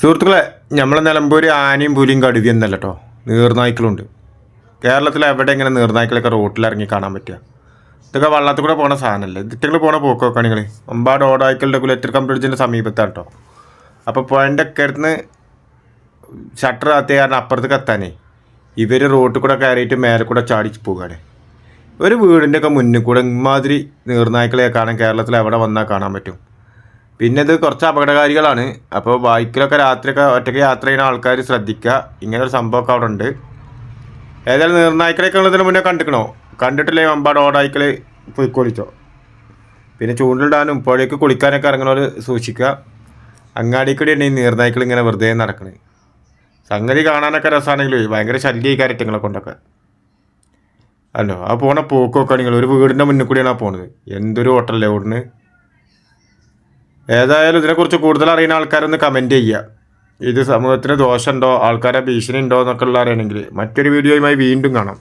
സുഹൃത്തുക്കളെ, നമ്മളെ നിലമ്പൂർ ആനയും പുലിയും കടുവയൊന്നല്ല കേട്ടോ, നീർനായ്ക്കളുണ്ട്. കേരളത്തിൽ എവിടെ ഇങ്ങനെ നീർനായ്ക്കളൊക്കെ റോട്ടിലിറങ്ങി കാണാൻ പറ്റുക? ഇതൊക്കെ വള്ളത്തിൽ കൂടെ പോണ സാധനമല്ലേ. ഇതിട്ടുകൾ പോണ പോക്ക് നോക്കുകയാണെങ്കിൽ ഒമ്പാട് ഓടായ്ക്കളുടെ കുലറ്റിർക്കം ബ്രിഡ്ജിൻ്റെ സമീപത്താണ് കേട്ടോ. അപ്പോൾ പുഴൻ്റെ ഒക്കെ അടുത്ത് ഷട്ടർ കത്തിയ കാരണം അപ്പുറത്തേക്ക് എത്താനേ ഇവർ റോട്ടിൽ കൂടെ കയറിയിട്ട് മേലെ കൂടെ ചാടിച്ച് പോകുകയാണ്. ഒരു വീടിൻ്റെ ഒക്കെ മുന്നിൽ കൂടെ ഇമാതിരി നീർനായ്ക്കളെ കാണാൻ കേരളത്തിൽ എവിടെ വന്നാൽ കാണാൻ പറ്റും. പിന്നെ ഇത് കുറച്ച് അപകടകാരികളാണ്. അപ്പോൾ ബൈക്കിലൊക്കെ രാത്രിയൊക്കെ ഒറ്റയ്ക്ക് യാത്ര ചെയ്യുന്ന ആൾക്കാർ ശ്രദ്ധിക്കുക. ഇങ്ങനൊരു സംഭവമൊക്കെ അവിടെ ഉണ്ട്. ഏതായാലും നീർനായ്ക്കളൊക്കെ ഉള്ളതിന് മുന്നേ കണ്ടിട്ടില്ലേ അമ്പാട് ഓടായ്ക്കൾ പൊയ്ക്കൊളിച്ചോ. പിന്നെ ചൂണ്ടിടാനും പുഴയ്ക്ക് കുളിക്കാനൊക്കെ ഇറങ്ങുന്നവർ സൂക്ഷിക്കുക. അങ്ങാടിക്കൂടി ഉണ്ട് ഈ നീർനായ്ക്കൾ ഇങ്ങനെ വെറുതെ നടക്കണേ. സംഗതി കാണാനൊക്കെ രസമാണെങ്കിലും ഭയങ്കര ശല്യം കാര്യങ്ങളെ കൊണ്ടൊക്കെ അല്ലോ. ആ പോണ പോക്കൊക്കെ ആണെങ്കിൽ ഒരു വീടിൻ്റെ മുന്നിൽ കൂടിയാണ് ആ പോണത്. എന്തൊരു ഹോട്ടലല്ലേ ഓടുന്നത്. ഏതായാലും ഇതിനെക്കുറിച്ച് കൂടുതൽ അറിയുന്ന ആൾക്കാരൊന്ന് കമൻറ്റ് ചെയ്യുക. ഇത് സമൂഹത്തിന് ദോഷമുണ്ടോ, ആൾക്കാരെ ഭീഷണി ഉണ്ടോ എന്നൊക്കെ ഉള്ള അറിയണമെങ്കിൽ മറ്റൊരു വീഡിയോയുമായി വീണ്ടും കാണാം.